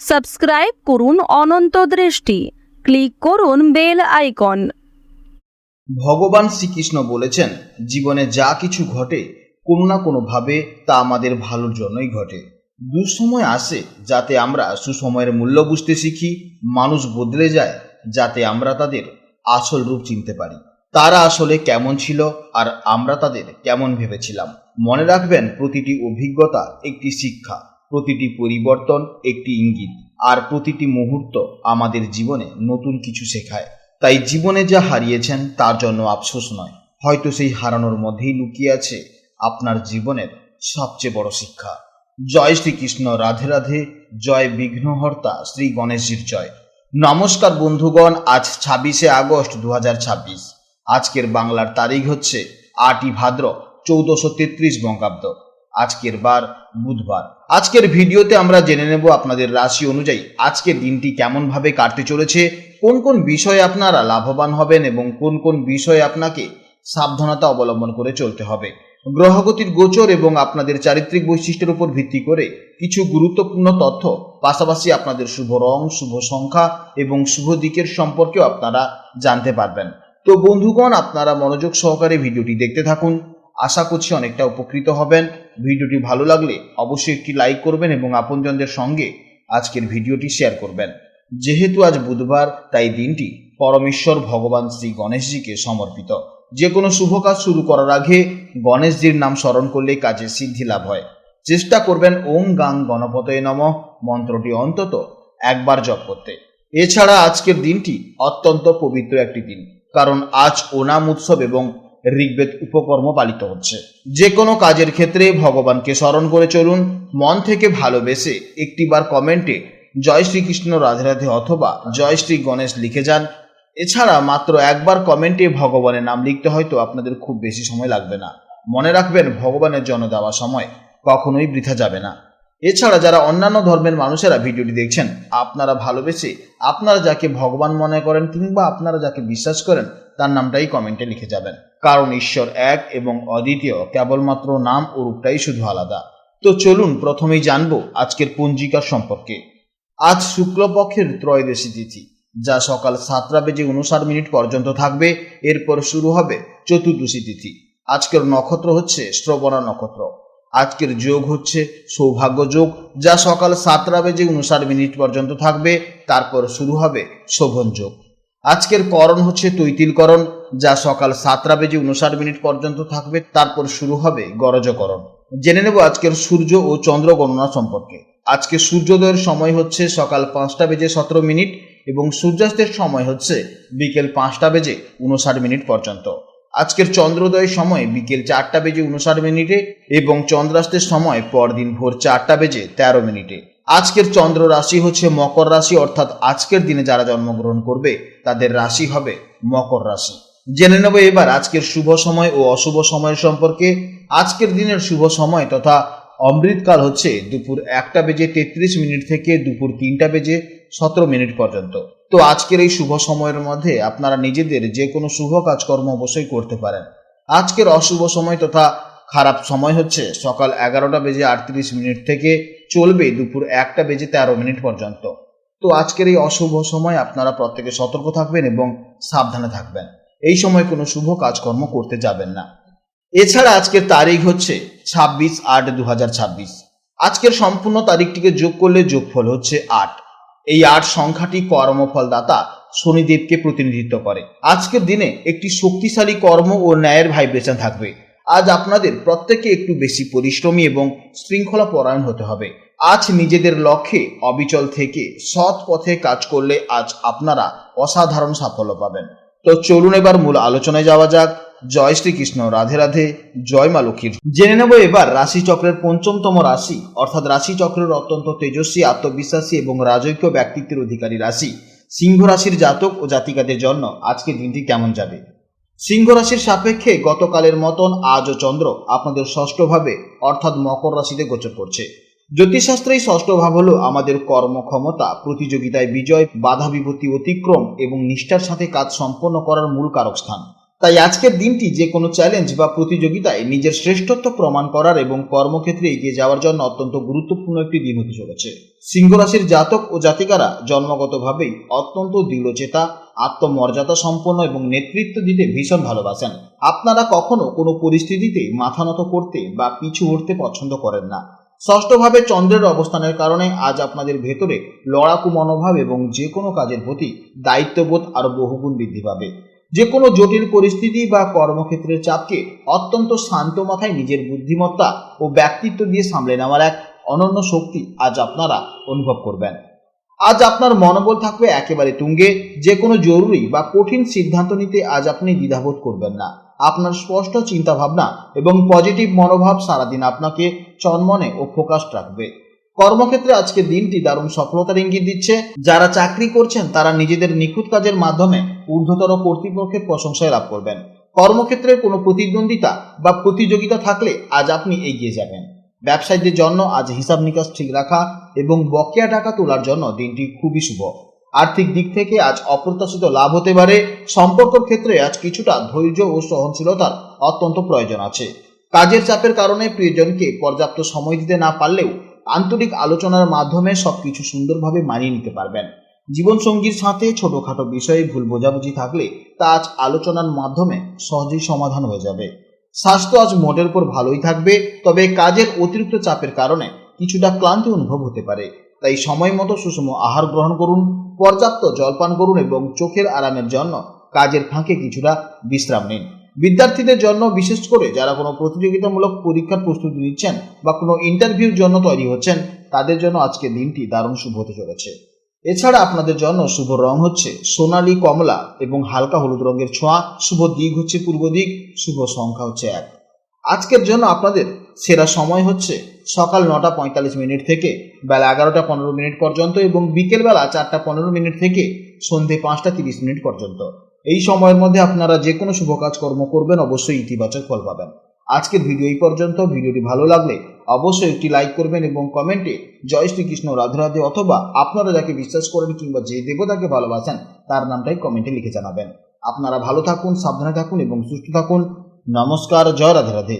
Subscribe করুন অনন্ত দৃষ্টি, click করুন বেল আইকন। ভগবান শ্রীকৃষ্ণ বলেছেন, জীবনে যা কিছু ঘটে কোনো না কোনোভাবে তা আমাদের ভালোর জন্যই ঘটে। দুঃসময় আসে যাতে আমরা সুসময়ের মূল্য বুঝতে শিখি, মানুষ বদলে যায় যাতে আমরা তাদের আসল রূপ চিনতে পারি। তারা আসলে কেমন ছিল আর আমরা তাদের কেমন ভেবেছিলাম। মনে রাখবেন, প্রতিটি অভিজ্ঞতা একটি শিক্ষা, প্রতিটি পরিবর্তন একটি ইঙ্গিত, আর প্রতিটি মুহূর্ত আমাদের জীবনে নতুন কিছু শেখায়। তাই জীবনে যা হারিয়েছেন তার জন্য আফসোস নয়, হয়তো সেই হারানোর মধ্যেই লুকিয়ে আছে আপনার জীবনের সবচেয়ে বড় শিক্ষা। জয় শ্রীকৃষ্ণ, রাধে রাধে, জয় বিঘ্নহর্তা শ্রী গণেশজির জয়। নমস্কার বন্ধুগণ, আজ 26শে আগস্ট 2026। আজকের বাংলার তারিখ হচ্ছে 8ই ভাদ্র 1433 বঙ্গাব্দ। আজকের বার বুধবার। আজকের ভিডিওতে আমরা জেনে নেব আপনাদের রাশি অনুযায়ী আজকের দিনটি কেমন ভাবে কাটতে চলেছে, কোন কোন বিষয়ে আপনারা লাভবান হবেন এবং কোন কোন বিষয়ে আপনাকে সাবধানতা অবলম্বন করে চলতে হবে। গ্রহগতির গোচর এবং আপনাদের চারিত্রিক বৈশিষ্ট্যের উপর ভিত্তি করে কিছু গুরুত্বপূর্ণ তথ্য, পাশাপাশি আপনাদের শুভ রং, শুভ সংখ্যা এবং শুভ দিকের সম্পর্কেও আপনারা জানতে পারবেন। তো বন্ধুগণ, আপনারা মনোযোগ সহকারে ভিডিওটি দেখতে থাকুন। আশা করছি অনেকটা উপকৃত হবেন। ভিডিওটি ভালো লাগলে অবশ্যই একটি লাইক করবেন এবং আপনজনদের সঙ্গে আজকের ভিডিওটি শেয়ার করবেন। যেহেতু আজ বুধবার, তাই দিনটি পরমেশ্বর ভগবান শ্রী গণেশজিকে সমর্পিত। যে কোনো শুভ কাজ শুরু করার আগে গণেশজির নাম স্মরণ করলে কাজে সিদ্ধি লাভ হয়। চেষ্টা করবেন ওম গাং গণপতয়ে নমঃ মন্ত্রটি অন্তত একবার জপ করতে। এছাড়া আজকের দিনটি অত্যন্ত পবিত্র একটি দিন, কারণ আজ ওনাম উৎসব এবং ঋগ্বেদ উপকর্ম পালিত হচ্ছে। যে কোনো কাজের ক্ষেত্রে ভগবানকে স্মরণ করে চলুন। মন থেকে ভালোবেসে একটিবার কমেন্টে জয় শ্রীকৃষ্ণ, রাধে রাধে অথবা জয় শ্রী গণেশ লিখে যান। এছাড়া মাত্র একবার কমেন্টে ভগবানের নাম লিখতে হয়তো আপনাদের খুব বেশি সময় লাগবে না। মনে রাখবেন, ভগবানের জন্য দেওয়া সময় কখনোই বৃথা যাবে না। এছাড়া যারা অন্যান্য ধর্মের মানুষেরা ভিডিওটি দেখছেন, আপনারা ভালোবেসে আপনারা যাকে ভগবান মনে করেন কিংবা আপনারা যাকে বিশ্বাস করেন তার নামটাই কমেন্টে লিখে যাবেন, কারণ ঈশ্বর এক এবং অদ্বিতীয়, কেবলমাত্র নাম ও রূপটাই শুধু আলাদা। তো চলুন প্রথমেই জানবো আজকের পঞ্জিকার সম্পর্কে। আজ শুক্লপক্ষের ত্রয়োদশী তিথি, যা সকাল 7:59 পর্যন্ত থাকবে। এরপর শুরু হবে চতুর্দশী তিথি। আজকের নক্ষত্র হচ্ছে শ্রবণা নক্ষত্র। আজকের যোগ হচ্ছে সৌভাগ্য যোগ, যা সকাল 7:59 পর্যন্ত থাকবে। তারপর শুরু হবে শোভন যোগ। আজকের করণ হচ্ছে তৈতিলকরণ, যা সকাল 7:59 পর্যন্ত থাকবে। তারপর শুরু হবে গরজকরণ। জেনে নেব আজকের সূর্য ও চন্দ্র গণনা সম্পর্কে। আজকে সূর্যোদয়ের সময় হচ্ছে সকাল 5:17 এবং সূর্যাস্তের সময় হচ্ছে বিকেল 5:59 পর্যন্ত। আজকের চন্দ্রোদয়ের সময় বিকেল 4:59 এবং চন্দ্রাস্তের সময় পরদিন ভোর 4:13। আজকের চন্দ্র রাশি হচ্ছে মকর রাশি, অর্থাৎ আজকের দিনে যারা জন্মগ্রহণ করবে তাদের রাশি হবে মকর রাশি। জেনে নেব এবার আজকের শুভ সময় ও অশুভ সময়ের সম্পর্কে। আজকের দিনের শুভ সময় তথা অমৃতকাল হচ্ছে দুপুর 1:33 থেকে দুপুর 3:17 পর্যন্ত। তো আজকের এই শুভ সময়ের মধ্যে আপনারা নিজেদের যে কোনো শুভ কাজকর্ম অবশ্যই করতে পারেন। আজকের অশুভ সময় তথা খারাপ সময় হচ্ছে সকাল 11:38 থেকে চলবে দুপুর 1:13 পর্যন্ত। তো আজকের এই অশুভ সময় আপনারা প্রত্যেকে সতর্ক থাকবেন এবং সাবধানে থাকবেন। এই সময় কোনো শুভ কাজকর্ম করতে যাবেন না। এছাড়া আজকের তারিখ হচ্ছে 26/8/2026। আজকের সম্পূর্ণ তারিখটিকে যোগ করলে যোগফল হচ্ছে 8। এই 8 সংখ্যাটি কর্মফলদাতা শনিদেবকে প্রতিনিধিত্ব করে। আজকের দিনে একটি শক্তিশালী কর্ম ও ন্যায়ের ভাইব্রেশন থাকবে। আজ আপনাদের প্রত্যেকে একটু বেশি পরিশ্রমী এবং শৃঙ্খলা পরায়ণ হতে হবে। আজ নিজেদের লক্ষ্যে অবিচল থেকে সৎ পথে কাজ করলে আজ আপনারা অসাধারণ সাফল্য পাবেন। তো চলুন এবার মূল আলোচনায় যাওয়া যাক। জয় শ্রীকৃষ্ণ, রাধে রাধে, জয় মা লক্ষ্মীর। জেনে নেব এবার রাশিচক্রের পঞ্চমতম রাশি, অর্থাৎ রাশিচক্রের অত্যন্ত তেজস্বী, আত্মবিশ্বাসী এবং রাজকীয় ব্যক্তিত্বের অধিকারী রাশি সিংহ রাশির জাতক ও জাতিকাদের জন্য আজকের দিনটি কেমন যাবে। সিংহ রাশির সাপেক্ষে গতকালের মতন আজও চন্দ্র আপনাদের ষষ্ঠ ভাবে অর্থাৎ মকর রাশিতে গোচর করছে। জ্যোতিষশাস্ত্রে এই ষষ্ঠ ভাব হলো আমাদের কর্মক্ষমতা, প্রতিযোগিতায় বিজয়, বাধা বিপত্তি অতিক্রম এবং নিষ্ঠার সাথে কাজ সম্পন্ন করার মূল কারক স্থান। তাই আজকের দিনটি যে কোনো চ্যালেঞ্জ বা প্রতিযোগিতায় নিজের শ্রেষ্ঠত্ব প্রমাণ করার এবং কর্মক্ষেত্রে এগিয়ে যাওয়ার জন্য অত্যন্ত গুরুত্বপূর্ণ একটি দিন হতে চলেছে। সিংহ রাশির জাতক ও জাতিকারা জন্মগতভাবেই অত্যন্ত দৃঢ়চেতা, আত্মমর্যাদা সম্পন্ন এবং নেতৃত্ব দিতে ভীষণ ভালোবাসেন। আপনারা কখনো কোনো পরিস্থিতিতে মাথা নত করতে বা পিছু হটতে পছন্দ করেন না। ষষ্ঠভাবে চন্দ্রের অবস্থানের কারণে আজ আপনাদের ভেতরে লড়াকু মনোভাব এবং যে কোনো কাজের প্রতি দায়িত্ববোধ আরো বহুগুণ বৃদ্ধি পাবে। যে কোনো জটিল পরিস্থিতি বা কর্মক্ষেত্রের চাপকে অত্যন্ত শান্ত মাথায় নিজের বুদ্ধিমত্তা ও ব্যক্তিত্ব দিয়ে সামলে নেওয়ার এক অনন্য শক্তি আজ আপনারা অনুভব করবেন। আজ আপনার মনোবল থাকবে একেবারে তুঙ্গে। যে কোনো জরুরি বা কঠিন সিদ্ধান্ত নিতে আজ আপনি দ্বিধাবোধ করবেন না। আপনার স্পষ্ট চিন্তা ভাবনা এবং পজিটিভ মনোভাব সারাদিন আপনাকে চনমনে ও ফোকাসড রাখবে। কর্মক্ষেত্রে আজকের দিনটি দারুণ সফলতার ইঙ্গিত দিচ্ছে। যারা চাকরি করছেন তারা নিজেদের নিখুঁত কাজের মাধ্যমে ঊর্ধ্বতর কর্তৃপক্ষের প্রশংসায় লাভ করবেন। কর্মক্ষেত্রে কোনো প্রতিদ্বন্দ্বিতা বা প্রতিযোগিতা থাকলে আজ আপনি এগিয়ে যাবেন। ব্যবসায়ীদের জন্য আজ হিসাব নিকাশ ঠিক রাখা এবং বকেয়া টাকা তোলার জন্য দিনটি খুবই শুভ। আর্থিক দিক থেকে আজ অপ্রত্যাশিত লাভ হতে পারে। সম্পর্কের ক্ষেত্রে আজ কিছুটা ধৈর্য ও সহনশীলতার অত্যন্ত প্রয়োজন আছে। কাজের চাপের কারণে প্রিয়জনকে পর্যাপ্ত সময় দিতে না পারলেও আন্তরিক আলোচনার মাধ্যমে সবকিছু সুন্দরভাবে মানিয়ে নিতে পারবেন। জীবনসঙ্গীর সাথে ছোটখাটো বিষয়ে ভুল বোঝাবুঝি থাকলে তা আজ আলোচনার মাধ্যমে সহজেই সমাধান হয়ে যাবে। স্বাস্থ্য আজ মোটের উপর ভালোই থাকবে, তবে কাজের অতিরিক্ত চাপের কারণে কিছুটা ক্লান্তি অনুভব হতে পারে। তাই সময় মতো সুষম আহার গ্রহণ করুন, পর্যাপ্ত জলপান করুন এবং চোখের আরামের জন্য কাজের ফাঁকে কিছুটা বিশ্রাম নিন। বিদ্যার্থীদের জন্য, বিশেষ করে যারা কোনো প্রতিযোগিতামূলক পরীক্ষার প্রস্তুতি নিচ্ছেন বা কোনো ইন্টারভিউর জন্য তৈরি হচ্ছেন, তাদের জন্য আজকের দিনটি দারুণ শুভ হতে চলেছে। এছাড়া আপনাদের জন্য শুভ রং হচ্ছে সোনালী কমলা এবং হালকা হলুদ রঙের ছোঁয়া। শুভ দিক হচ্ছে পূর্ব দিক। শুভ সংখ্যা হচ্ছে 1। আজকের জন্য আপনাদের সেরা সময় হচ্ছে সকাল 9:45 থেকে বেলা 11:15 পর্যন্ত এবং বিকেলবেলা 4:15 থেকে সন্ধে 5:30 পর্যন্ত। এই সময়ের মধ্যে আপনারা যে কোনো শুভ কাজকর্ম করবেন, অবশ্যই ইতিবাচক ফল পাবেন। আজকের ভিডিও এই পর্যন্ত। ভিডিওটি ভালো লাগলে অবশ্যই একটি লাইক করবেন এবং কমেন্টে জয় শ্রীকৃষ্ণ, রাধে রাধে অথবা আপনারা যাকে বিশ্বাস করেন কিংবা যে দেবতাকে ভালোবাসেন তার নামটাই কমেন্টে লিখে জানাবেন। আপনারা ভালো থাকুন, সাবধানে থাকুন এবং সুস্থ থাকুন। নমস্কার, জয় রাধে রাধে।